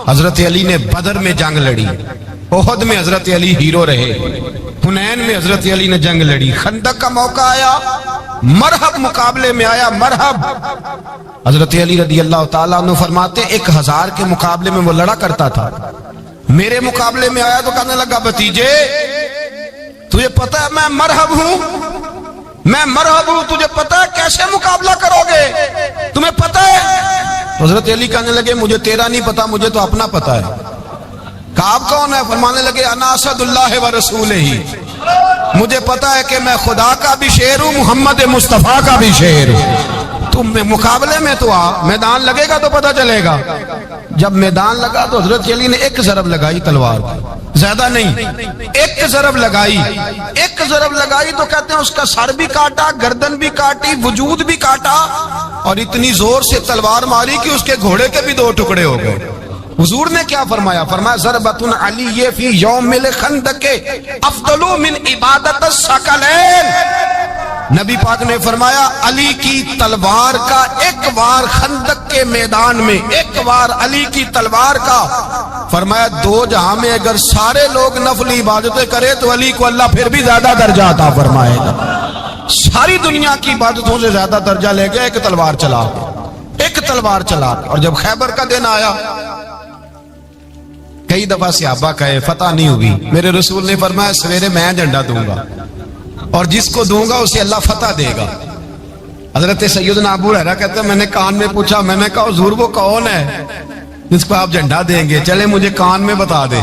حضرت علی نے بدر میں جنگ لڑی، احد میں حضرت علی ہیرو رہے، حنین میں حضرت علی نے جنگ لڑی، خندق کا موقع آیا، مرحب مقابلے میں آیا، مرحب۔ حضرت علی رضی اللہ تعالیٰ عنہ فرماتے 1000 کے مقابلے میں وہ لڑا کرتا تھا، میرے مقابلے میں آیا تو کہنے لگا بھتیجے تجھے پتہ ہے میں مرحب ہوں، میں مرحب ہوں، تجھے پتہ ہے کیسے مقابلہ کرو گے، تمہیں پتہ ہے؟ حضرت علی کہنے لگے مجھے تیرا نہیں پتا، مجھے تو اپنا پتہ ہے۔ کعب کون ہے؟ فرمانے لگے انا اسد اللہ و رسولہ، مجھے پتا ہے کہ میں خدا کا بھی شیر ہوں، محمد مصطفیٰ کا بھی شیر ہوں۔ تم مقابلے میں تو آ، میدان لگے گا تو پتہ چلے گا۔ جب میدان لگا تو حضرت علی نے ایک ضرب لگائی تلوار کی، زیادہ نہیں، ایک ضرب لگائی، ایک ضرب لگائی تو کہتے ہیں اس کا سر بھی کاٹا، گردن بھی کاٹی، وجود بھی کاٹا، اور اتنی زور سے تلوار ماری کہ اس کے گھوڑے کے بھی 2 ٹکڑے ہو گئے۔ حضور نے کیا فرمایا؟ فرمایا ضربۃ علی فی یوم الخندق افضل من عبادت الثقلین۔ نبی پاک نے فرمایا علی کی تلوار کا ایک وار خندق کے میدان میں، ایک وار علی کی تلوار کا، فرمایا 2 جہاں میں اگر سارے لوگ نفل عبادتیں کرے تو علی کو اللہ پھر بھی زیادہ درجہ عطا فرمائے گا۔ ساری دنیا کی عبادتوں سے زیادہ درجہ لے گیا ایک تلوار چلا، ایک تلوار چلا۔ اور جب خیبر کا دن آیا، کئی دفعہ صحابہ کہے فتح نہیں ہوگی، میرے رسول نے فرمایا سویرے میں جھنڈا دوں گا اور جس کو دوں گا اسے اللہ فتح دے گا۔ حضرت سیدنا ابو ہریرہ کہتے ہیں میں نے کان میں پوچھا، میں نے کہا حضور وہ کون ہے جس کو آپ جھنڈا دیں گے؟ چلے مجھے کان میں بتا دے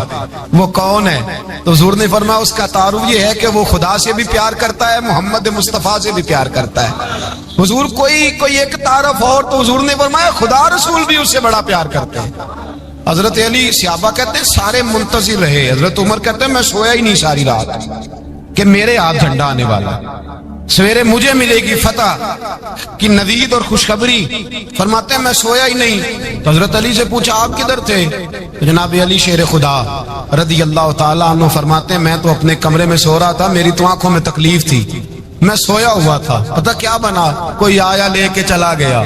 وہ کون ہے۔ تو حضور نے فرمایا اس کا تعارف یہ ہے کہ وہ خدا سے بھی پیار کرتا ہے، محمد مصطفیٰ سے بھی پیار کرتا ہے۔ حضور کوئی ایک تعارف اور، تو حضور نے فرمایا خدا رسول بھی اس سے بڑا پیار کرتے ہیں۔ حضرت علی صحابہ کہتے ہیں سارے منتظر رہے، حضرت عمر کہتے ہیں میں سویا ہی نہیں ساری رات کہ میرے ہاتھ جھنڈا آنے والا، سویرے مجھے ملے گی فتح کی نوید اور خوشخبری۔ فرماتے ہیں میں سویا ہی نہیں۔ تو حضرت علی سے پوچھا آپ کدھر تھے؟ جناب علی شیر خدا رضی اللہ تعالیٰ عنہ فرماتے ہیں میں تو اپنے کمرے میں سو رہا تھا، میری تو آنکھوں میں تکلیف تھی، میں سویا ہوا تھا، پتہ کیا بنا؟ کوئی آیا لے کے چلا گیا،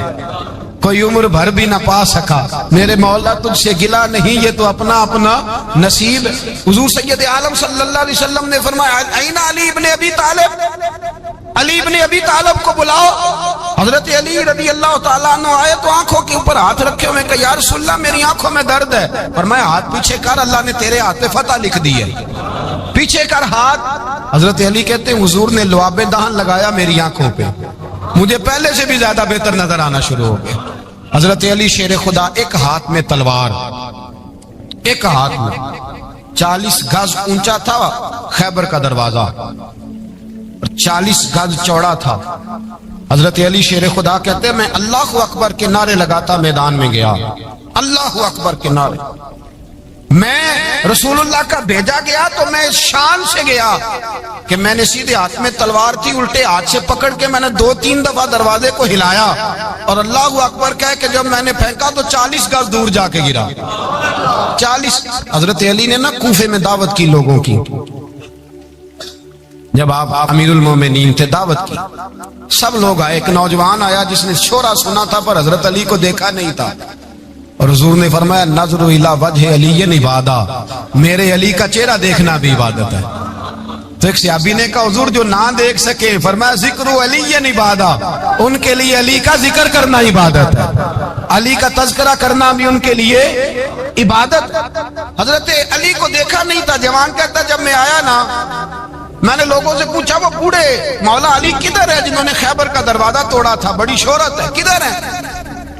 کوئی عمر بھر بھی نہ پا سکا۔ میرے مولا تجھ سے گلا نہیں، یہ تو اپنا اپنا نصیب۔ حضور سید عالم صلی اللہ علیہ وسلم نے فرمایا این علی ابن ابی طالب، علی ابن ابی طالب کو بلاؤ۔ حضرت علی رضی اللہ تعالیٰ عنہ آئے تو آنکھوں کے اوپر ہاتھ رکھے ہوئے کہ یا رسول اللہ میری آنکھوں میں درد ہے۔ فرمایا ہاتھ پیچھے کر، اللہ نے تیرے ہاتھ پہ فتح لکھ دی ہے، پیچھے کر ہاتھ۔ حضرت علی کہتے ہیں حضور نے لعاب دہن لگایا میری آنکھوں پہ، مجھے پہلے سے بھی زیادہ بہتر نظر آنا شروع ہو گیا۔ حضرت علی شیر خدا ایک ہاتھ میں تلوار، ایک ہاتھ میں 40 گز اونچا تھا خیبر کا دروازہ اور 40 گز چوڑا تھا۔ حضرت علی شیر خدا کہتے ہیں میں اللہ اکبر کے نعرے لگاتا میدان میں گیا، اللہ اکبر کے نعرے۔ میں رسول اللہ کا بھیجا گیا تو میں شان سے گیا کہ میں نے سیدھے ہاتھ میں تلوار تھی، الٹے ہاتھ سے پکڑ کے میں نے 2-3 دفعہ دروازے کو ہلایا اور اللہ اکبر کہہ کہ جب میں نے پھینکا تو 40 گز دور جا کے گرا۔ 40۔ حضرت علی نے نا کوفے میں دعوت کی لوگوں کی، جب آپ امیر المومنین تھے دعوت کی، سب لوگ آئے، ایک نوجوان آیا جس نے شورا سنا تھا پر حضرت علی کو دیکھا نہیں تھا، اور حضور نے فرمایا نظر الی وجہ علی عبادت، میرے علی کا چہرہ دیکھنا بھی عبادت ہے۔ تو ایک صحابی نے کہا حضور جو نہ دیکھ سکے، فرمایا ذکر علی عبادت، ان کے لیے علی کا ذکر کرنا عبادت ہے، علی کا تذکرہ کرنا بھی ان کے لیے عبادت۔ حضرت علی کو دیکھا نہیں تھا، جوان کہتا جب میں آیا نا میں نے لوگوں سے پوچھا وہ بوڑھے مولا علی کدھر ہے جنہوں نے خیبر کا دروازہ توڑا تھا، بڑی شہرت ہے، کدھر ہے؟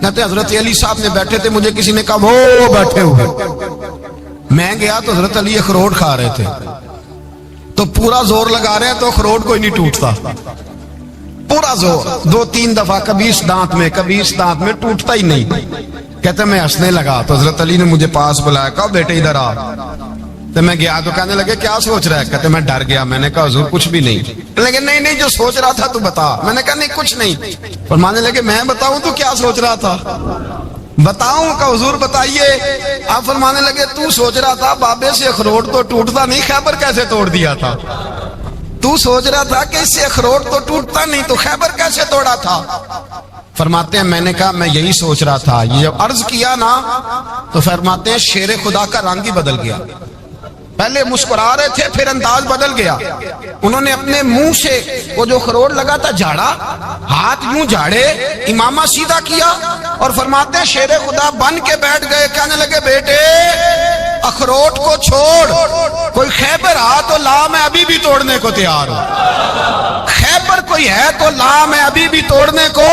کہتے حضرت علی صاحب نے بیٹھے تھے، مجھے کسی نے کہا وہ بیٹھے ہوئے۔ میں گیا تو حضرت علی اخروٹ کھا رہے تھے، تو پورا زور لگا رہے ہیں تو اخروٹ کوئی نہیں ٹوٹتا، پورا زور 2-3 دفعہ، کبھی اس دانت میں کبھی اس دانت میں، ٹوٹتا ہی نہیں۔ کہتے میں ہنسنے لگا تو حضرت علی نے مجھے پاس بلایا، کہا بیٹے ادھر آ۔ تو میں گیا تو کہنے لگے کیا سوچ رہا ہے؟ کہتے میں ڈر گیا، میں نے کہا حضور کچھ بھی نہیں۔ لیکن نہیں جو سوچ رہا تھا تو بتا۔ میں نے کہا نہیں کچھ نہیں۔ فرمانے لگے میں بتاؤں تو کیا سوچ رہا تھا؟ بتاؤں کہ حضور بتائیے۔ آپ فرمانے لگے تو سوچ رہا تھا بابے سے اخروٹ تو ٹوٹتا نہیں، خیبر کیسے توڑ دیا تھا؟ تو سوچ رہا تھا کہ اس سے اخروٹ تو ٹوٹتا نہیں تو خیبر کیسے توڑا تھا؟ فرماتے ہیں میں نے کہا میں یہی سوچ رہا تھا. یہ جب عرض کیا نا تو فرماتے ہیں شیر خدا کا رنگ ہی بدل گیا. پہلے مسکرا رہے تھے پھر انداز بدل گیا. انہوں نے اپنے منہ سے وہ جو خروٹ لگا تھا جھاڑا, ہاتھ یوں جھاڑے, امامہ سیدھا کیا اور فرماتے ہیں شیر خدا بن کے بیٹھ گئے. کہنے لگے بیٹے اخروٹ کو چھوڑ, کوئی خیبر آ تو لا, میں ابھی بھی توڑنے کو تیار ہوں. خیبر کوئی ہے تو لا, میں ابھی بھی توڑنے کو.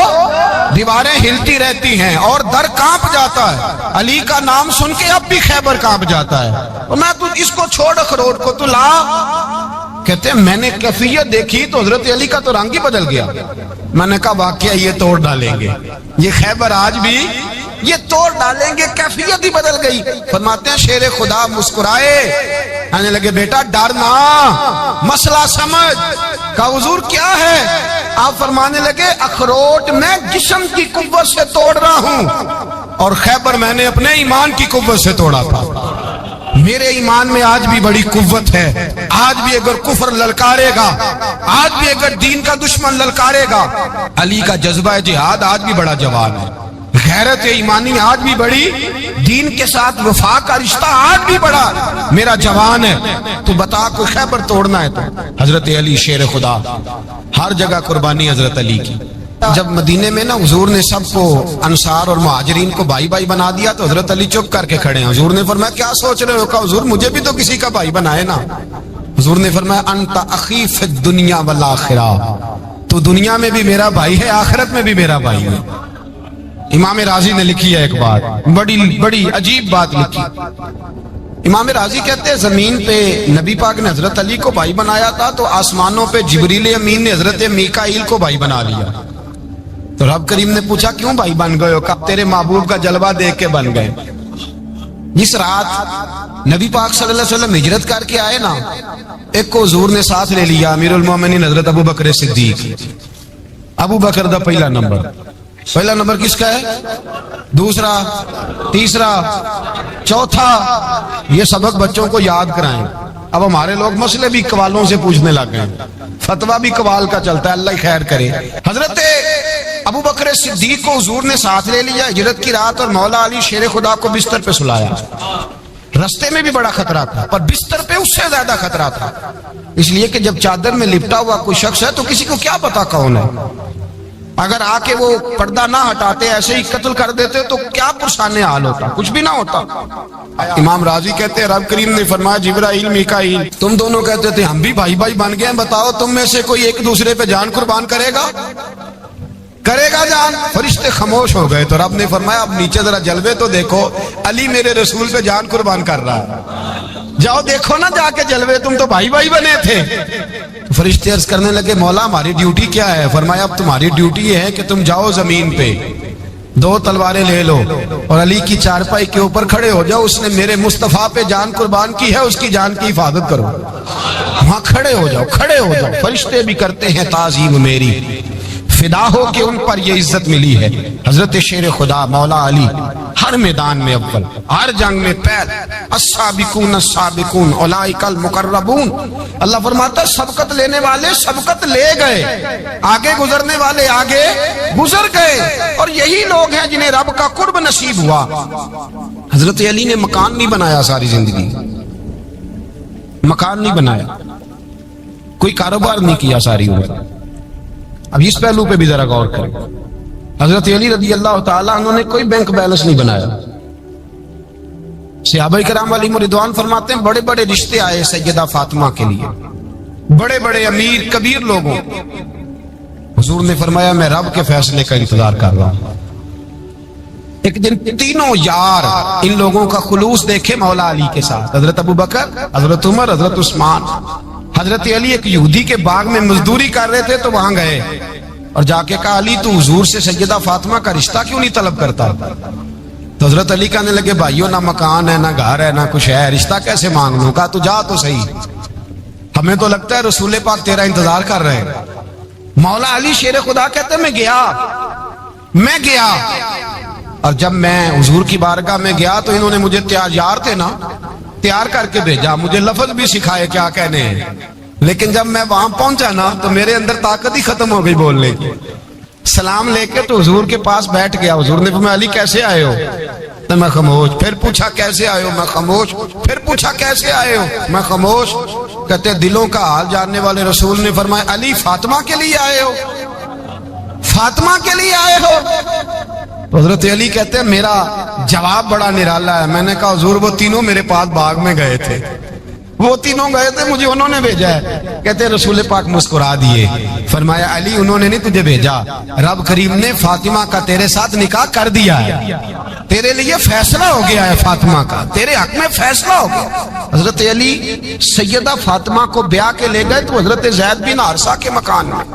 دیواریں ہلتی رہتی ہیں اور در کانپ جاتا ہے. علی کا نام سن کے اب بھی خیبر کانپ جاتا ہے. اور میں تو اس کو چھوڑ اخروٹ کو تو لا. کہتے ہیں میں نے کیفیت دیکھی تو حضرت علی کا تو رنگ ہی بدل گیا. میں نے کہا واقعہ یہ توڑ ڈالیں گے, یہ خیبر آج بھی یہ توڑ ڈالیں گے, کیفیت ہی بدل گئی. فرماتے ہیں شیر خدا مسکرائے, کہنے لگے بیٹا ڈرنا, مسئلہ سمجھ. کہا حضور کیا ہے؟ آپ فرمانے لگے اخروٹ میں جسم کی قوت سے توڑ رہا ہوں اور خیبر میں نے اپنے ایمان کی قوت سے توڑا تھا. میرے ایمان میں آج بھی بڑی قوت ہے. آج بھی اگر کفر للکارے گا, آج بھی اگر دین کا دشمن للکارے گا, علی کا جذبہ جہاد آج بھی بڑا جوان ہے. غیرت ایمانی آج بھی بڑی, دین کے ساتھ وفا کا رشتہ آج بھی بڑا میرا جوان ہے. تو بتا کوئی خیبر توڑنا ہے تو حضرت علی شیر خدا, ہر جگہ قربانی حضرت علی کی. جب مدینے میں نا حضور نے سب کو انصار اور مہاجرین کو بھائی بھائی بنا دیا تو حضرت علی چپ کر کے کھڑے ہیں. حضور نے فرمایا کیا سوچ رہے ہو؟ کہا حضور مجھے بھی تو کسی کا بھائی بنائے نا. حضور نے فرمایا انت اخی فی الدنیا والآخرہ, تو دنیا میں بھی میرا بھائی ہے, آخرت میں بھی میرا بھائی ہے. امام راضی نے لکھی ہے ایک بات, بڑی عجیب بات لکھی. امام راضی کہتے ہیں زمین پہ نبی پاک نے حضرت علی کو بھائی بنایا تھا تو آسمانوں پہ جبریل امین نے حضرت میکائیل کو بھائی بنا لیا. تو رب کریم نے پوچھا کیوں بھائی بن گئے ہو؟ کہا تیرے محبوب کا جلوہ دیکھ کے بن گئے. جس رات نبی پاک صلی اللہ علیہ وسلم ہجرت کر کے آئے نا, ایک کو حضور نے ساتھ لے لیا, امیر المومنین حضرت ابو بکر صدیق. ابو بکر دا پہلا نمبر کس کا ہے؟ دوسرا, تیسرا, چوتھا. یہ سبق بچوں کو یاد کرائیں. اب ہمارے لوگ مسئلے بھی قوالوں سے پوچھنے لگ گئے, فتویٰ بھی قوال کا چلتا ہے, اللہ خیر کرے. حضرت ابو بکر صدیق کو حضور نے ساتھ لے لیا ہجرت کی رات, اور مولا علی شیر خدا کو بستر پہ سلایا. رستے میں بھی بڑا خطرہ تھا پر بستر پہ اس سے زیادہ خطرہ تھا, اس لیے کہ جب چادر میں لپٹا ہوا کوئی شخص ہے تو کسی کو کیا پتا کون ہے. اگر آ کے وہ پردہ نہ ہٹاتے, ایسے ہی قتل کر دیتے تو کیا پرسان حال ہوتا, کچھ بھی نہ ہوتا. امام راضی کہتے ہیں رب کریم نے فرمایا جبرائیل میکائیل تم دونوں کہتے تھے ہم بھی بھائی بھائی بن گئے ہیں, بتاؤ تم میں سے کوئی ایک دوسرے پہ جان قربان کرے گا جان؟ فرشتے خاموش ہو گئے. تو رب نے فرمایا اب نیچے ذرا جلوے تو دیکھو, علی میرے رسول پہ جان قربان کر رہا ہے, جاؤ دیکھو نا جا کے جلوے, تم تو بھائی بھائی بنے تھے. فرشتے عرض کرنے لگے مولا ہماری ڈیوٹی کیا ہے؟ فرمایا اب تمہاری ڈیوٹی یہ ہے کہ تم جاؤ زمین پہ, 2 تلواریں لے لو اور علی کی چارپائی کے اوپر کھڑے ہو جاؤ. اس نے میرے مصطفیٰ پہ جان قربان کی ہے, اس کی جان کی حفاظت کرو. وہاں کھڑے ہو جاؤ. فرشتے بھی کرتے ہیں تعظیم میری, فدا ہو کہ ان پر یہ عزت ملی ہے. حضرت شیر خدا مولا علی ہر میدان میں اول, ہر جنگ میں پہل. السابقون السابقون اولئک المقربون. اللہ فرماتا ہے سبقت لینے والے سبقت لے گئے, آگے گزرنے والے آگے گزر گئے, اور یہی لوگ ہیں جنہیں رب کا قرب نصیب ہوا. حضرت علی نے مکان نہیں بنایا ساری زندگی, مکان نہیں بنایا, کوئی کاروبار نہیں کیا ساری عمر. اب اس پہلو پہ بھی ذرا غور کریں. حضرت علی رضی اللہ تعالیٰ عنہ نے کوئی بینک بیلنس نہیں بنایا. صحابہ کرام علیہم رضوان فرماتے ہیں بڑے بڑے رشتے آئے سیدہ فاطمہ کے لیے, بڑے بڑے امیر کبیر لوگوں. حضور نے فرمایا میں رب کے فیصلے کا انتظار کر رہا ہوں. ایک دن تینوں یار ان لوگوں کا خلوص دیکھے مولا علی کے ساتھ, حضرت ابو بکر, حضرت عمر, حضرت عثمان. حضرت علی ایک یہودی کے باغ میں مزدوری کر رہے تھے تو وہاں گئے اور جا کے کہا علی تو حضور سے سیدہ فاطمہ کا رشتہ کیوں نہیں طلب کرتا؟ تو حضرت علی کہنے لگے بھائیو نہ مکان ہے, نہ گھر ہے, نہ کچھ ہے, رشتہ کیسے مانگ لوں؟ کہا تو جا تو صحیح, ہمیں تو لگتا ہے رسول پاک تیرا انتظار کر رہے ہیں. مولا علی شیر خدا کہتے میں گیا اور جب میں حضور کی بارگاہ میں گیا تو انہوں نے مجھے یار تھے نا, تیار کر کے بھیجا, مجھے لفظ بھی سکھائے کیا کہنے ہیں, لیکن جب میں وہاں پہنچا نا تو میرے اندر طاقت ہی ختم ہو گئی بولنے کی. سلام لے کے تو حضور کے پاس بیٹھ گیا. حضور نے فرمایا علی کیسے آئے ہو؟ تو میں خاموش. پھر پوچھا کیسے آئے ہو؟ میں خاموش. پھر پوچھا کیسے آئے ہو؟ میں خاموش. کہتے دلوں کا حال جاننے والے رسول نے فرمایا علی فاطمہ کے لیے آئے ہو؟ فاطمہ کے لیے آئے ہو؟ حضرت علی کہتے ہیں میرا جواب بڑا نرالا ہے. میں نے کہا حضور وہ تینوں میرے پاس باغ میں گئے تھے, وہ تینوں گئے تھے, مجھے انہوں نے بھیجا ہے. کہتے رسول پاک مسکرا دیے, فرمایا علی انہوں نے نہیں تجھے بھیجا, رب کریم نے فاطمہ کا تیرے ساتھ نکاح کر دیا ہے, تیرے لیے فیصلہ ہو گیا ہے فاطمہ کا, تیرے حق میں فیصلہ ہو گیا. حضرت علی سیدہ فاطمہ کو بیاہ کے لے گئے تو حضرت زید بن حارثہ کے مکان میں,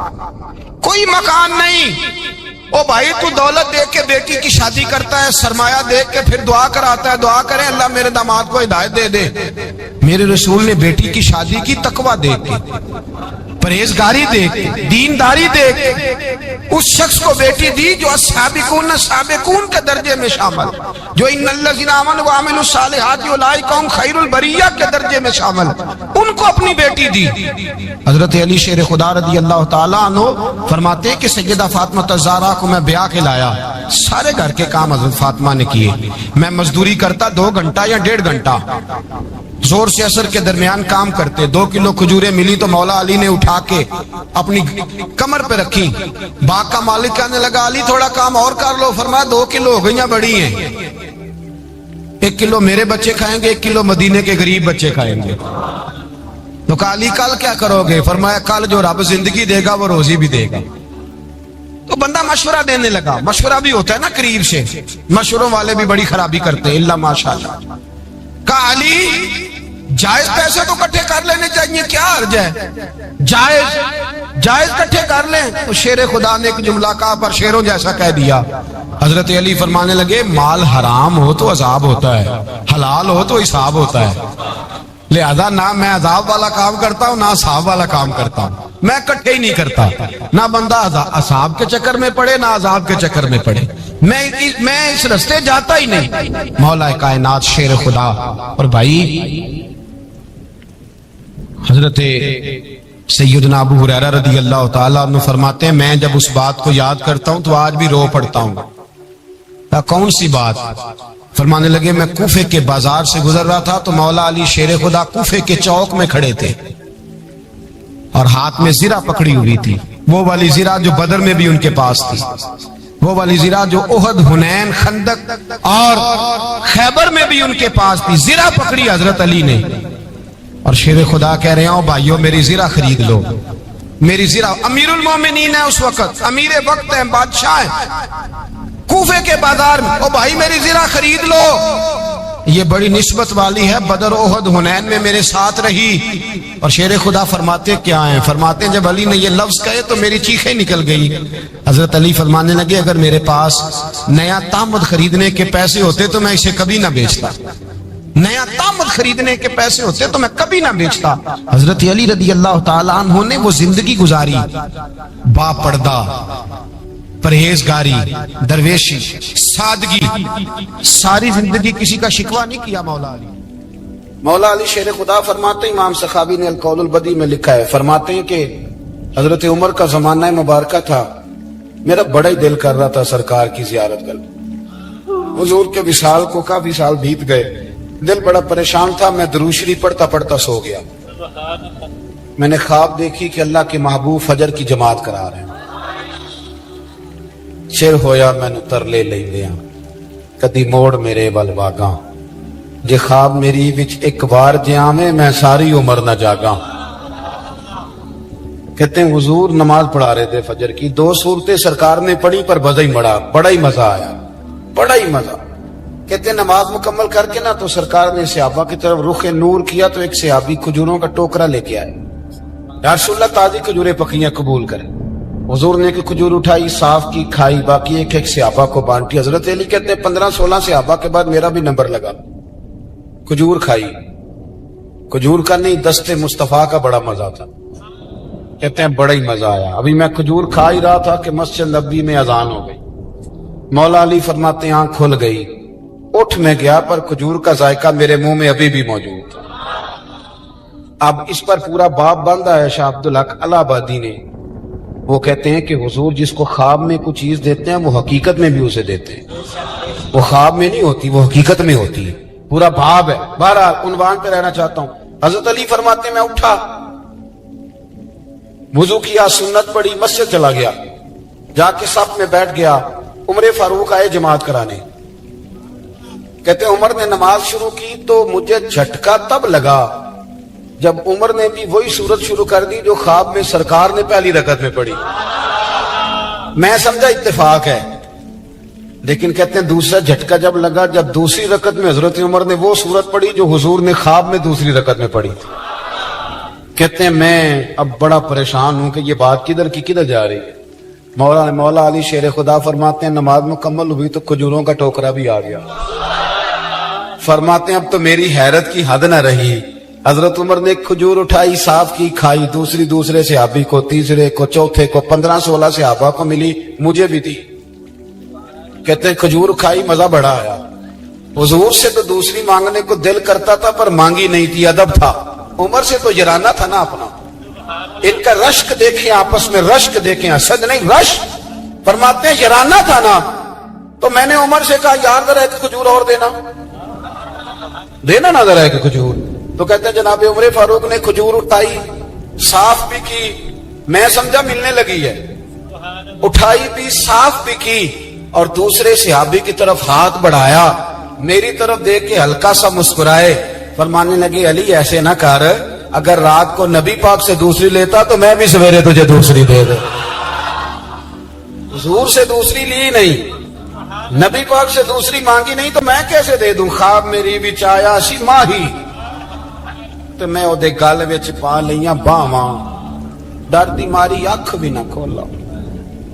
کوئی مکان نہیں. او بھائی تو دولت دیکھ کے بیٹی کی شادی کرتا ہے, سرمایہ دیکھ کے پھر دعا کراتا ہے, دعا کریں اللہ میرے داماد کو ہدایت دے دے. میرے رسول نے بیٹی کی شادی کی تقوی دیکھ کے, پرہیزگاری دیکھ کے, دینداری دیکھ کے اس شخص کو بیٹی دی جو السابقون السابقون کے درجے میں شامل, جو ان الذین آمنوا وعملوا الصالحات اولئک هم خیر البریہ کے درجے میں شامل, ان کو اپنی بیٹی دی. حضرت علی شیر خدا رضی اللہ تعالیٰ عنہ فرماتے کہ سیدہ فاطمہ الزہرا کو میں بیاہ کے لایا, سارے گھر کے کام حضرت فاطمہ نے کیے. میں مزدوری کرتا 2 گھنٹہ یا 1.5 گھنٹہ, زور سے اثر کے درمیان کام کرتے. 2 کلو کھجوریں ملی تو مولا علی نے اٹھا کے اپنی کمر پہ رکھی. باغ کا مالک کہنے لگا علی تھوڑا کام اور کر لو. فرمایا 2 کلو ہو گئیاں بڑی ہیں, 1 کلو میرے بچے کھائیں گے, 1 کلو مدینے کے غریب بچے کھائیں گے. تو کہا علی کل کیا کرو گے؟ فرمایا کل جو رب زندگی دے گا وہ روزی بھی دے گا. تو بندہ مشورہ دینے لگا. مشورہ بھی ہوتا ہے نا قریب سے, مشوروں والے بھی بڑی خرابی کرتے ہیں اللہ ماشاءاللہ. کہا علی جائز پیسے تو کٹھے کر لینے چاہیے, کیا حرج ہے, جائز کٹھے کر لیں. تو شیر خدا نے ایک جملہ کہا پر شیروں جیسا کہہ دیا. حضرت علی فرمانے لگے مال حرام ہو تو عذاب ہوتا ہے, حلال ہو تو حساب ہوتا ہے. لہذا نہ میں عذاب والا کام کرتا ہوں نہ حساب والا کام کرتا ہوں, میں کٹھے ہی نہیں کرتا. نہ بندہ حساب کے چکر میں پڑے نہ عذاب کے چکر میں پڑے, میں اس رستے جاتا ہی نہیں. مولا کائنات شیر خدا. اور بھائی حضرت سیدنا ابو ہریرہ رضی اللہ تعالیٰ عنہ فرماتے ہیں میں جب اس بات کو یاد کرتا ہوں تو آج بھی رو پڑتا ہوں. کون سی بات؟ فرمانے لگے میں کوفے کے بازار سے گزر رہا تھا تو مولا علی شیر خدا کوفے کے چوک میں کھڑے تھے اور ہاتھ میں زرہ پکڑی ہوئی تھی, وہ والی زرہ جو بدر میں بھی ان کے پاس تھی, وہ والی زرہ جو احد, حنین, خندق اور خیبر میں بھی ان کے پاس تھی. زرہ پکڑی حضرت علی نے اور شیر خدا کہہ رہے ہیں بھائیو میری زرہ خرید لو. میری زرہ, امیر المومنین ہے اس وقت, امیر وقت ہیں, بادشاہ ہیں کوفے کے بازار میں, او بھائی میری زرہ خرید لو. یہ بڑی نسبت والی ہے, بدر, احد, حنین میں میرے ساتھ رہی. اور شیر خدا فرماتے کیا ہیں؟ فرماتے ہیں جب علی نے یہ لفظ کہے تو میری چیخیں نکل گئی. حضرت علی فرمانے لگے اگر میرے پاس نیا تامد خریدنے کے پیسے ہوتے تو میں اسے کبھی نہ بیچتا, نیا تامد خریدنے کے پیسے ہوتے تو میں کبھی نہ بیچتا. حضرت علی رضی اللہ تعالیٰ عنہ نے وہ زندگی گزاری, با پردہ, پرہیزگاری, درویشی, سادگی, ساری زندگی کسی کا شکوہ نہیں کیا. مولا علی, مولا علی شیر خدا فرماتے ہیں, امام سخاوی نے القول البدی میں لکھا ہے, فرماتے ہیں کہ حضرت عمر کا زمانہ مبارکہ تھا, میرا بڑا ہی دل کر رہا تھا سرکار کی زیارت کر. حضور کے وصال کو کافی سال بیت گئے, دل بڑا پریشان تھا. میں درود شریف پڑھتا پڑھتا سو گیا. میں نے خواب دیکھی کہ اللہ کے محبوب فجر کی جماعت کرا رہے ہیں. چر ہویا میں نے ترلے لے لیا کدی موڑ میرے ول واگاں, جے خواب میری وچ ایک بار جیامے میں ساری عمر نہ جاگاں. کہتے ہیں حضور نماز پڑھا رہے تھے فجر کی, 2 صورتیں سرکار نے پڑھی پر بڑا ہی مزہ آیا, بڑا ہی مزہ. کہتے ہیں نماز مکمل کر کے نا تو سرکار نے صحابہ کی طرف رخ نور کیا تو ایک صحابی کھجوروں کا ٹوکرا لے کے آئے. یا رسول اللہ تازی کھجوریں پکیاں قبول کریں. حضور نے ایک کھجور اٹھائی, صاف کی, کھائی, باقی ایک صحابہ کو بانٹی. حضرت علی کہتے ہیں 15-16 صحابہ کے بعد میرا بھی نمبر لگا. کھجور کھائی, کھجور کا نہیں دست مصطفیٰ کا بڑا مزہ تھا. کہتے ہیں بڑا ہی مزہ آیا. ابھی میں کھجور کھا ہی رہا تھا کہ مسجد نبوی میں اذان ہو گئی. مولا علی فرماتے ہیں آنکھ کھل گئی, اٹھ میں گیا پر کھجور کا ذائقہ میرے منہ میں ابھی بھی موجود تھا. اب اس پر پورا باب بندہ ہے شاہ عبدالحق الہ آبادی نے. وہ کہتے ہیں کہ حضور جس کو خواب میں کوئی چیز دیتے ہیں وہ حقیقت میں بھی اسے دیتے ہیں. وہ خواب میں نہیں ہوتی، وہ حقیقت میں ہوتی ہے. پورا باب ہے. بہرحال عنوان پہ رہنا چاہتا ہوں. حضرت علی فرماتے ہیں میں اٹھا، وضو کیا، سنت پڑھی، مسجد چلا گیا، جا کے صف میں بیٹھ گیا. عمر فاروق آئے جماعت کرانے. کہتے ہیں عمر نے نماز شروع کی تو مجھے جھٹکا تب لگا جب عمر نے بھی وہی سورت شروع کر دی جو خواب میں سرکار نے پہلی رکعت میں پڑھی. میں سمجھا اتفاق ہے، لیکن کہتے ہیں دوسرا جھٹکا جب لگا جب دوسری رکعت میں حضرت عمر نے وہ سورت پڑھی جو حضور نے خواب میں دوسری رکعت میں پڑھی. کہتے ہیں میں اب بڑا پریشان ہوں کہ یہ بات کدھر کی کدھر جا رہی ہے. مولا علی شیر خدا فرماتے ہیں نماز مکمل ہوئی تو کھجوروں کا ٹوکرا بھی آ گیا. فرماتے ہیں اب تو میری حیرت کی حد نہ رہی. حضرت عمر نے ایک کھجور اٹھائی، صاف کی، کھائی، دوسرے صحابی کو، تیسرے کو، چوتھے کو، 15-16 صحابہ کو ملی، مجھے بھی دی. کہتے ہیں کھجور کھائی، مزہ بڑا آیا. حضور سے تو دوسری مانگنے کو دل کرتا تھا پر مانگی نہیں تھی، ادب تھا. عمر سے تو یرانہ تھا نا اپنا. ان کا رشک دیکھیں، آپس میں رشک دیکھیں، حسد نہیں رشک. فرماتے ہیں یرانہ تھا نا، تو میں نے عمر سے کہا یار ذرا ایک کھجور اور دینا نا ذرا ایک کھجور. تو کہتے ہیں جناب عمر فاروق نے کھجور اٹھائی، صاف بھی کی، میں سمجھا ملنے لگی ہے، اٹھائی بھی، صاف بھی کی، اور دوسرے صحابی کی طرف ہاتھ بڑھایا، میری طرف دیکھ کے ہلکا سا مسکرائے. فرمانے لگے علی ایسے نہ کر، اگر رات کو نبی پاک سے دوسری لیتا تو میں بھی سویرے تجھے دوسری دے دے. حضور سے دوسری لی نہیں، نبی پاک سے دوسری مانگی نہیں تو میں کیسے دے دوں. خواب میری بھی چایا سی ماہی تو میں وہ دے گل وچ پا لیاں باواں. ڈر دی ماری اکھ بھی نہ کھولا،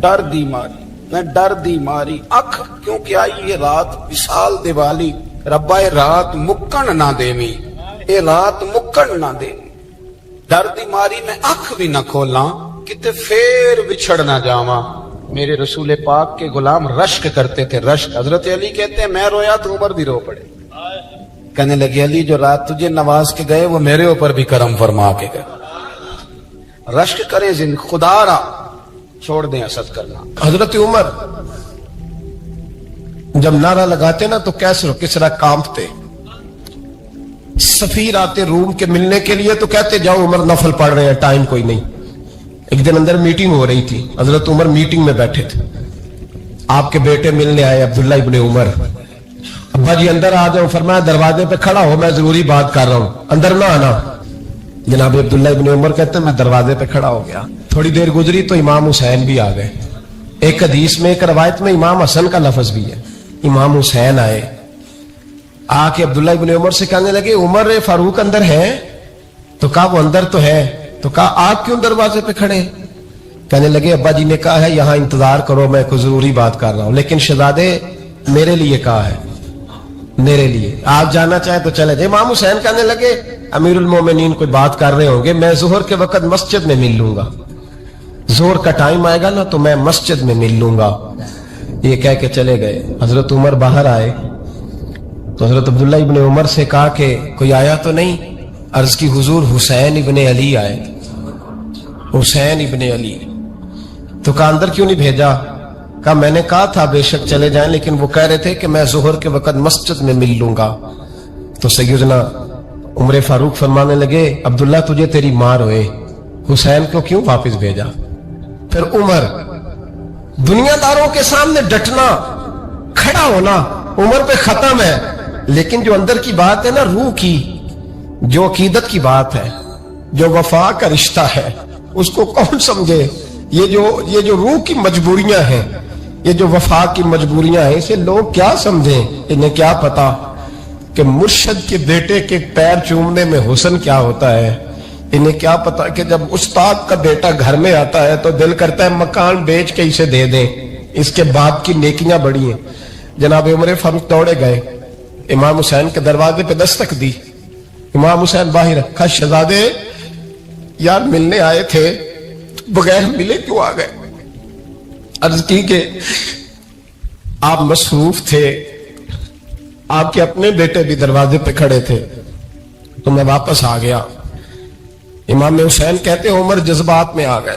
ڈر دی ماری، میں ڈر دی ماری اکھ کیونکہ آئی یہ رات وصال دیوالی. ربا اے رات مکن نہ دیویں، اے رات مکن نہ دے. ڈر دی ماری میں اکھ بھی نہ کھولاں کتے پھر بچھڑ نہ جاواں. میرے رسول پاک کے غلام رشک کرتے تھے، رشک. حضرت علی کہتے ہیں میں رویا تو عمر بھی رو پڑے. کہنے لگے علی جو رات تجھے نواز کے گئے وہ میرے اوپر بھی کرم فرما کے گئے. رشک کریں خدا را، چھوڑ دیں حسد کرنا. حضرت عمر جب نعرہ لگاتے نا تو کیسر و کسرا کانپتے. سفیر آتے روم کے ملنے کے لیے تو کہتے جاؤ عمر نفل پڑھ رہے ہیں، ٹائم کوئی نہیں. ایک دن اندر میٹنگ ہو رہی تھی، حضرت عمر میٹنگ میں بیٹھے تھے. آپ کے بیٹے ملنے آئے عبداللہ ابن عمر. ابا جی اندر آ جاؤ. فرمایا دروازے پہ کھڑا ہو، میں ضروری بات کر رہا ہوں، اندر نہ آنا. جناب عبداللہ ابن عمر کہتے ہیں میں دروازے پہ کھڑا ہو گیا. تھوڑی دیر گزری تو امام حسین بھی آ گئے. ایک حدیث میں، ایک روایت میں امام حسن کا لفظ بھی ہے. امام حسین آئے، آ کے عبداللہ ابن عمر سے کہنے لگے عمر فاروق اندر ہے؟ تو کہا وہ اندر تو ہے. تو کہا آپ کیوں دروازے پہ کھڑے؟ کہنے لگے ابا جی نے کہا ہے یہاں انتظار کرو، میں کوئی ضروری بات کر رہا ہوں. لیکن شہزادے میرے لیے کہا ہے، میرے لیے آپ جانا چاہیں تو چلے جائیں. امام حسین کہنے لگے امیر المومنین کوئی بات کر رہے ہوں گے، میں ظہر کے وقت مسجد میں مل لوں گا، ظہر کا ٹائم آئے گا نا تو میں مسجد میں مل لوں گا. یہ کہہ کے چلے گئے. حضرت عمر باہر آئے تو حضرت عبداللہ ابن عمر سے کہا کہ کوئی آیا تو نہیں؟ عرض کی حضور حسین ابن علی آئے. حسین ابن علی. تو کہا اندر کیوں نہیں بھیجا؟ کہا میں نے کہا تھا بے شک چلے جائیں، لیکن وہ کہہ رہے تھے کہ میں ظہر کے وقت مسجد میں مل لوں گا. تو سیدنا عمر فاروق فرمانے لگے عبداللہ تجھے تیری ماں روئے، حسین کو کیوں واپس بھیجا؟ پھر عمر دنیا داروں کے سامنے ڈٹنا، کھڑا ہونا عمر پہ ختم ہے، لیکن جو اندر کی بات ہے نا، روح کی، جو عقیدت کی بات ہے، جو وفا کا رشتہ ہے، اس کو کون سمجھے؟ یہ جو روح کی مجبوریاں ہیں، یہ جو وفا کی مجبوریاں ہیں، اسے لوگ کیا سمجھیں؟ انہیں کیا پتا کہ مرشد کے بیٹے کے پیر چومنے میں حسن کیا ہوتا ہے. انہیں کیا پتا کہ جب استاد کا بیٹا گھر میں آتا ہے تو دل کرتا ہے مکان بیچ کے اسے دے دیں، اس کے باپ کی نیکیاں بڑی ہیں. جناب عمر فاروق دوڑے گئے، امام حسین کے دروازے پہ دستک دی. امام حسین باہر. کہا شہزادے یار ملنے آئے تھے، بغیر ملے کیوں آ گئے؟ عرض کی کہ آپ مصروف تھے، آپ کے اپنے بیٹے بھی دروازے پہ کھڑے تھے تو میں واپس آ گیا. امام حسین کہتے عمر جذبات میں آ گئے.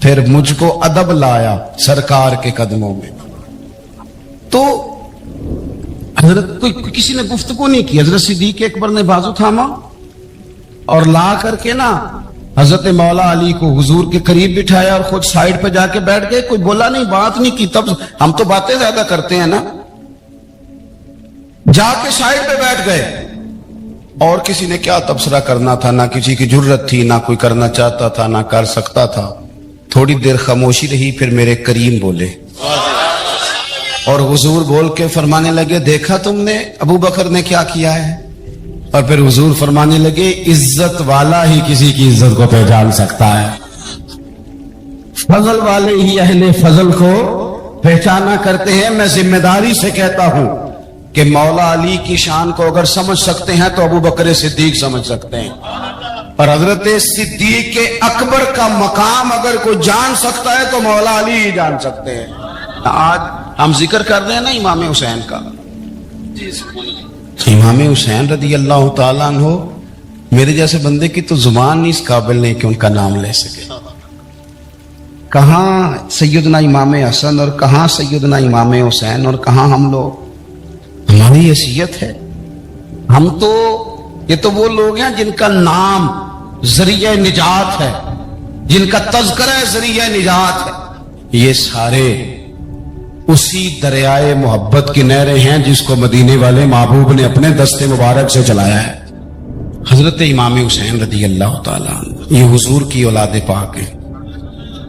پھر مجھ کو ادب لایا سرکار کے قدموں میں. تو حضرت کسی نے گفتگو نہیں کی. حضرت صدیق اکبر نے بازو تھاما اور لا کر کے نا حضرت مولا علی کو حضور کے قریب بٹھایا اور خود سائیڈ پہ جا کے بیٹھ گئے. کوئی بولا نہیں, بات نہیں کی. تب ہم تو باتیں زیادہ کرتے ہیں نا. جا کے سائیڈ پہ بیٹھ گئے. اور کسی نے کیا تبصرہ کرنا تھا, نہ کسی کی جرت تھی, نہ کوئی کرنا چاہتا تھا, نہ کر سکتا تھا. تھوڑی دیر خاموشی رہی, پھر میرے کریم بولے اور حضور بول کے فرمانے لگے, دیکھا تم نے ابو بکر نے کیا کیا ہے. اور پھر حضور فرمانے لگے, عزت والا ہی کسی کی عزت کو پہچان سکتا ہے, فضل والے ہی اہل فضل کو پہچانا کرتے ہیں. میں ذمہ داری سے کہتا ہوں کہ مولا علی کی شان کو اگر سمجھ سکتے ہیں تو ابو بکر صدیق سمجھ سکتے ہیں, اور حضرت صدیق اکبر کا مقام اگر کوئی جان سکتا ہے تو مولا علی ہی جان سکتے ہیں. آج ہم ذکر کر رہے ہیں نا امام حسین کا. امام حسین رضی اللہ تعالیٰ عنہ, میرے جیسے بندے کی تو زبان نہیں اس قابل نہیں کہ ان کا نام لے سکے. کہاں سیدنا امام حسن اور کہاں سیدنا امام حسین اور کہاں ہم لوگ. ہماری حیثیت ہے, ہم تو یہ تو وہ لوگ ہیں جن کا نام ذریعہ نجات ہے, جن کا تذکرہ ذریعہ نجات ہے. یہ سارے اسی دریائے محبت کی نہریں ہیں جس کو مدینے والے محبوب نے اپنے دستے مبارک سے چلایا ہے. حضرت امام حسین رضی اللہ تعالیٰ عنہ یہ حضور کی اولاد پاک ہے.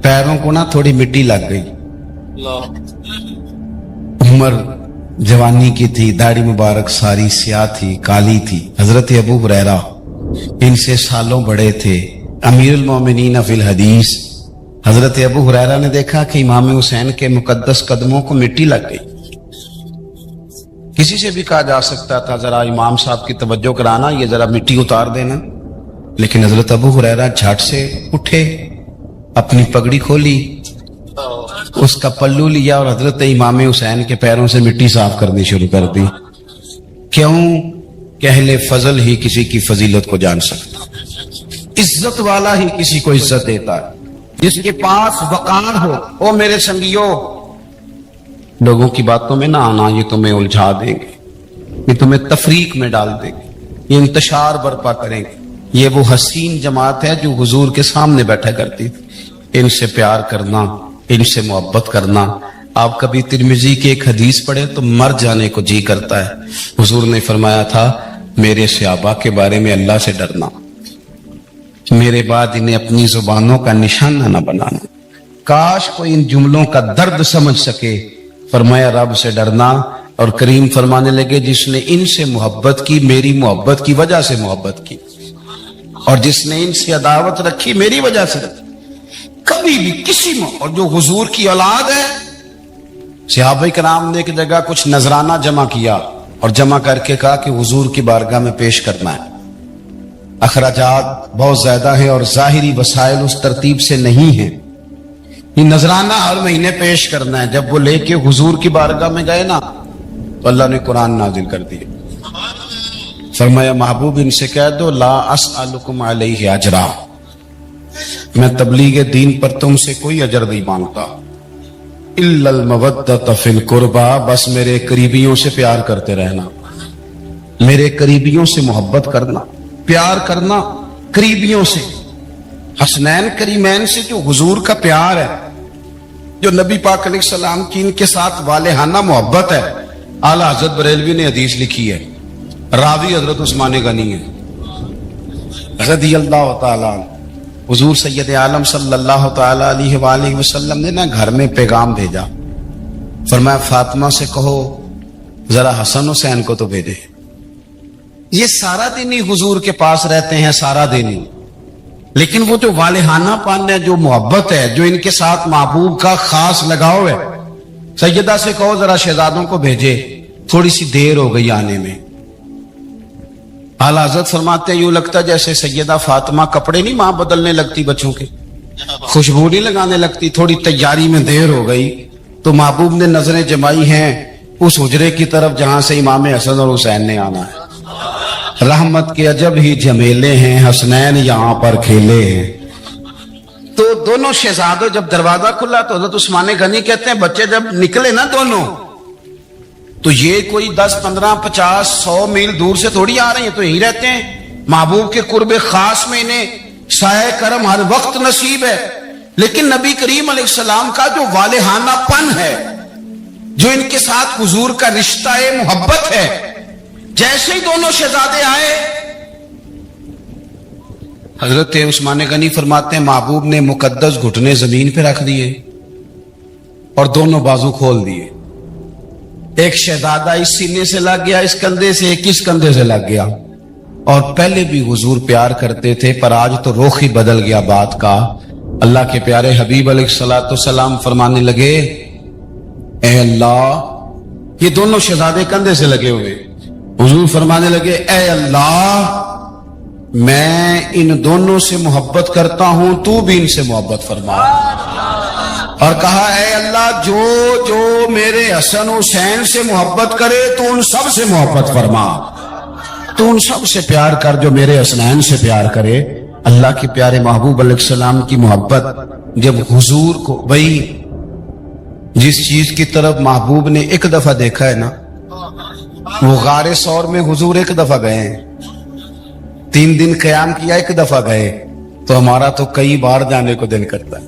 پیروں کو نا تھوڑی مٹی لگ گئی, عمر جوانی کی تھی, داڑھی مبارک ساری سیاہ تھی, کالی تھی. حضرت ابو ہریرہ ان سے سالوں بڑے تھے, امیر المومنین فی الحدیث. حضرت ابو ہریرہ نے دیکھا کہ امام حسین کے مقدس قدموں کو مٹی لگ گئی. کسی سے بھی کہا جا سکتا تھا ذرا امام صاحب کی توجہ کرانا, یہ ذرا مٹی اتار دینا, لیکن حضرت ابو ہریرہ جھٹ سے اٹھے, اپنی پگڑی کھولی, اس کا پلو لیا اور حضرت امام حسین کے پیروں سے مٹی صاف کرنی شروع کر دی. کیوں کہ اہل فضل ہی کسی کی فضیلت کو جان سکتا, عزت والا ہی کسی کو عزت دیتا ہے. جس کے پاس وقار ہو, او میرے سنگیو, لوگوں کی باتوں میں نہ آنا, یہ تمہیں الجھا دیں گے, یہ تمہیں تفریق میں ڈال دیں گے, یہ انتشار برپا کریں گے. یہ وہ حسین جماعت ہے جو حضور کے سامنے بیٹھا کرتی تھی. ان سے پیار کرنا, ان سے محبت کرنا. آپ کبھی ترمذی کی ایک حدیث پڑھیں تو مر جانے کو جی کرتا ہے. حضور نے فرمایا تھا, میرے صحابہ کے بارے میں اللہ سے ڈرنا, میرے بعد انہیں اپنی زبانوں کا نشانہ نہ بنانا. کاش کوئی ان جملوں کا درد سمجھ سکے. فرمایا رب سے ڈرنا, اور کریم فرمانے لگے جس نے ان سے محبت کی میری محبت کی وجہ سے محبت کی, اور جس نے ان سے عداوت رکھی میری وجہ سے رکھی. کبھی بھی کسی میں, اور جو حضور کی اولاد ہے, صحابہ کرام نے ایک جگہ کچھ نذرانہ جمع کیا اور جمع کر کے کہا کہ حضور کی بارگاہ میں پیش کرنا ہے. اخراجات بہت زیادہ ہیں اور ظاہری وسائل اس ترتیب سے نہیں ہیں. یہ نذرانہ ہر مہینے پیش کرنا ہے. جب وہ لے کے حضور کی بارگاہ میں گئے نا تو اللہ نے قرآن نازل کر دیا. فرمایا محبوب ان سے کہہ دو, لا اسألکم علیہ اجرا, میں تبلیغ دین پر تم سے کوئی اجر نہیں مانگتا, الا المودۃ فی القربى, بس میرے قریبیوں سے پیار کرتے رہنا, میرے قریبیوں سے محبت کرنا, پیار کرنا قریبیوں سے. حسنین کریمین سے جو حضور کا پیار ہے, جو نبی پاک علیہ السلام کی ان کے ساتھ والہانہ محبت ہے. اعلیٰ حضرت بریلوی نے حدیث لکھی ہے, راوی حضرت عثمان غنی ہے رضی اللہ تعالیٰ عنہ. حضور سید عالم صلی اللہ تعالیٰ علیہ وآلہ وسلم نے نا گھر میں پیغام بھیجا. فرمایا فاطمہ سے کہو ذرا حسن حسین کو تو بھیجے. یہ سارا دن ہی حضور کے پاس رہتے ہیں, سارا دن ہی, لیکن وہ جو والہانہ پن ہے, جو محبت ہے, جو ان کے ساتھ محبوب کا خاص لگاؤ ہے, سیدہ سے کہو ذرا شہزادوں کو بھیجے, تھوڑی سی دیر ہو گئی آنے میں. اعلیٰ حضرت فرماتے ہیں یوں لگتا جیسے سیدہ فاطمہ کپڑے نہیں ماں بدلنے لگتی بچوں کے, خوشبو نہیں لگانے لگتی, تھوڑی تیاری میں دیر ہو گئی تو محبوب نے نظریں جمائی ہیں اس حجرے کی طرف جہاں سے امام حسن اور حسین نے آنا ہے. رحمت کے عجب ہی جمیلے ہیں, حسنین یہاں پر کھیلے ہیں. تو دونوں شہزادوں جب دروازہ کھلا تو حضرت عثمان غنی کہتے ہیں بچے جب نکلے نا دونوں تو یہ کوئی 10 15 50 100 میل دور سے تھوڑی آ رہے ہیں، تو یہی رہتے ہیں محبوب کے قرب خاص میں، انہیں سایہ کرم ہر وقت نصیب ہے. لیکن نبی کریم علیہ السلام کا جو والہانہ پن ہے، جو ان کے ساتھ حضور کا رشتہ محبت ہے، جیسے ہی دونوں شہزادے آئے حضرت عثمان غنی فرماتے ہیں محبوب نے مقدس گھٹنے زمین پہ رکھ دیے اور دونوں بازو کھول دیے. ایک شہزادہ اس سینے سے لگ گیا اس کندھے سے، ایک اس کندھے سے لگ گیا. اور پہلے بھی حضور پیار کرتے تھے پر آج تو رخ ہی بدل گیا بات کا. اللہ کے پیارے حبیب علیہ الصلوۃ والسلام فرمانے لگے اے اللہ، یہ دونوں شہزادے کندھے سے لگے ہوئے، حضور فرمانے لگے اے اللہ میں ان دونوں سے محبت کرتا ہوں، تو بھی ان سے محبت فرما. اور کہا اے اللہ جو جو میرے حسن حسین سے محبت کرے تو ان سب سے محبت فرما، تو ان سب سے پیار کر جو میرے حسنین سے پیار کرے. اللہ کے پیارے محبوب علیہ السلام کی محبت جب حضور کو بھئی جس چیز کی طرف محبوب نے ایک دفعہ دیکھا ہے نا، وہ غار ثور میں حضور ایک دفعہ گئے ہیں، 3 دن قیام کیا ایک دفعہ گئے، تو ہمارا تو کئی بار جانے کو دل کرتا ہے.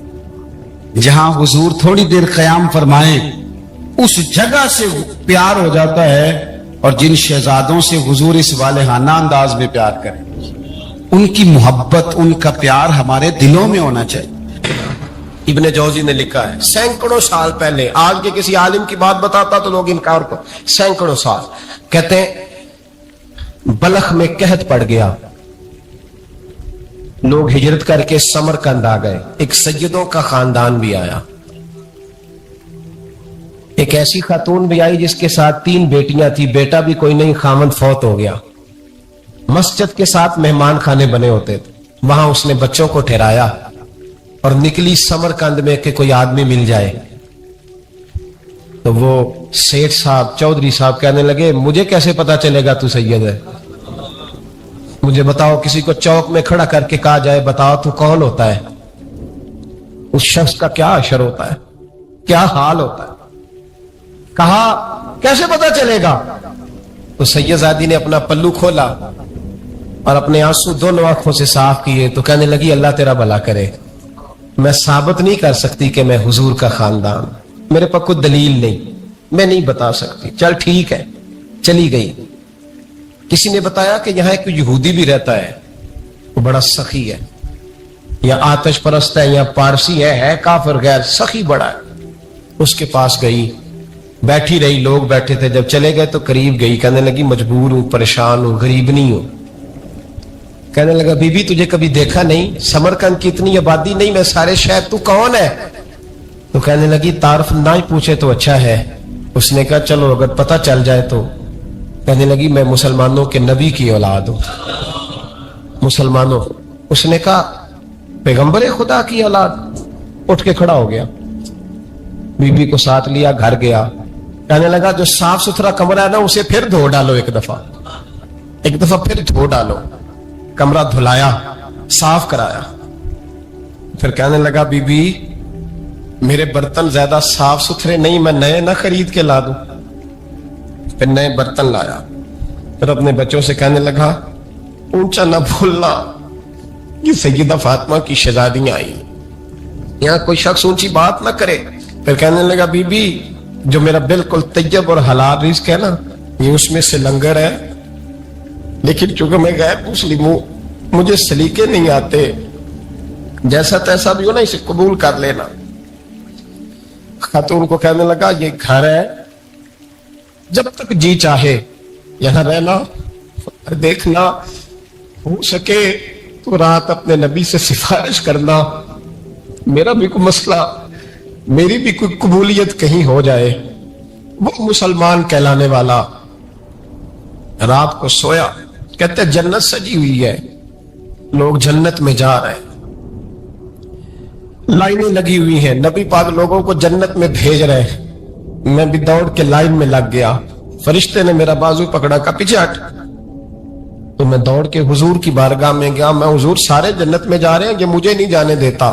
جہاں حضور تھوڑی دیر قیام فرمائیں اس جگہ سے پیار ہو جاتا ہے. اور جن شہزادوں سے حضور اس والہانہ انداز میں پیار کریں، ان کی محبت ان کا پیار ہمارے دلوں میں ہونا چاہیے. ابن جوزی نے لکھا ہے سینکڑوں سال پہلے، آج کے کسی عالم کی بات بتاتا تو لوگ انکار کو، سینکڑوں سال، کہتے ہیں بلخ میں قحط پڑ گیا، لوگ ہجرت کر کے سمرقند آ گئے، ایک سیدوں کا خاندان بھی آیا، ایک ایسی خاتون بھی آئی جس کے ساتھ 3 بیٹیاں تھی، بیٹا بھی کوئی نہیں، خامند فوت ہو گیا. مسجد کے ساتھ مہمان خانے بنے ہوتے تھے، وہاں اس نے بچوں کو ٹھہرایا اور نکلی سمرقند میں کہ کوئی آدمی مل جائے. تو وہ سیٹھ صاحب چودھری صاحب کہنے لگے مجھے کیسے پتا چلے گا تو سید ہے، مجھے بتاؤ. کسی کو چوک میں کھڑا کر کے کہا جائے بتاؤ تو کون ہوتا ہے، اس شخص کا کیا اشر ہوتا ہے، کیا حال ہوتا ہے. کہا کیسے پتا چلے گا؟ تو سید زادی نے اپنا پلو کھولا اور اپنے آنسو دونوں آنکھوں سے صاف کیے تو کہنے لگی اللہ تیرا بھلا کرے، میں ثابت نہیں کر سکتی کہ میں حضور کا خاندان، میرے پاس کوئی دلیل نہیں، میں نہیں بتا سکتی. چل ٹھیک ہے، چلی گئی. کسی نے بتایا کہ یہاں ایک یہودی بھی رہتا ہے، وہ بڑا سخی ہے، یا آتش پرست ہے یا پارسی ہے کافر غیر، سخی بڑا ہے. اس کے پاس گئی، بیٹھی رہی، لوگ بیٹھے تھے، جب چلے گئے تو قریب گئی، کہنے لگی مجبور ہوں، پریشان ہوں، غریب نہیں ہوں. کہنے لگا بی بی تجھے کبھی دیکھا نہیں، سمرقند کی اتنی آبادی نہیں، میں سارے شہر، تو کون ہے؟ تو کہنے لگی تعارف نہ ہی پوچھے تو اچھا ہے. اس نے کہا چلو اگر پتہ چل جائے تو. کہنے لگی میں مسلمانوں کے نبی کی اولاد ہوں. مسلمانوں؟ اس نے کہا پیغمبر خدا کی اولاد. اٹھ کے کھڑا ہو گیا، بی بی کو ساتھ لیا، گھر گیا. کہنے لگا جو صاف ستھرا کمرہ ہے نا اسے پھر دھو ڈالو، ایک دفعہ پھر دھو ڈالو. کمرہ دھلایا، صاف کرایا. پھر کہنے لگا بی بی میرے برتن زیادہ صاف ستھرے نہیں، میں نئے نہ خرید کے لا دوں. پھر نئے برتن لایا. پھر اپنے بچوں سے کہنے لگا اونچا نہ بھولنا، یہ سیدہ فاطمہ کی شہزادیاں آئی، یہاں کوئی شخص اونچی بات نہ کرے. پھر کہنے لگا بی بی جو میرا بالکل طیب اور حلال رزق ہے نا، یہ اس میں سے لنگر ہے، لیکن چونکہ میں غیر مسلم ہوں، مجھے سلیقے نہیں آتے، جیسا تیسا بھی ہو نا اسے قبول کر لینا. خاتون کو کہنے لگا یہ گھر ہے، جب تک جی چاہے یہاں رہنا، دیکھنا، ہو سکے تو رات اپنے نبی سے سفارش کرنا، میرا بھی کوئی مسئلہ، میری بھی کوئی قبولیت کہیں ہو جائے. وہ مسلمان کہلانے والا رات کو سویا. کہتے جنت سجی ہوئی ہے، لوگ جنت میں جا رہے ہیں، لائنیں لگی ہوئی ہیں، نبی پاک لوگوں کو جنت میں بھیج رہے ہیں. میں بھی دوڑ کے لائن میں لگ گیا، فرشتے نے میرا بازو پکڑا، کا پیچھے ہٹ. تو میں دوڑ کے حضور کی بارگاہ میں گیا، میں حضور سارے جنت میں جا رہے ہیں، یہ مجھے نہیں جانے دیتا.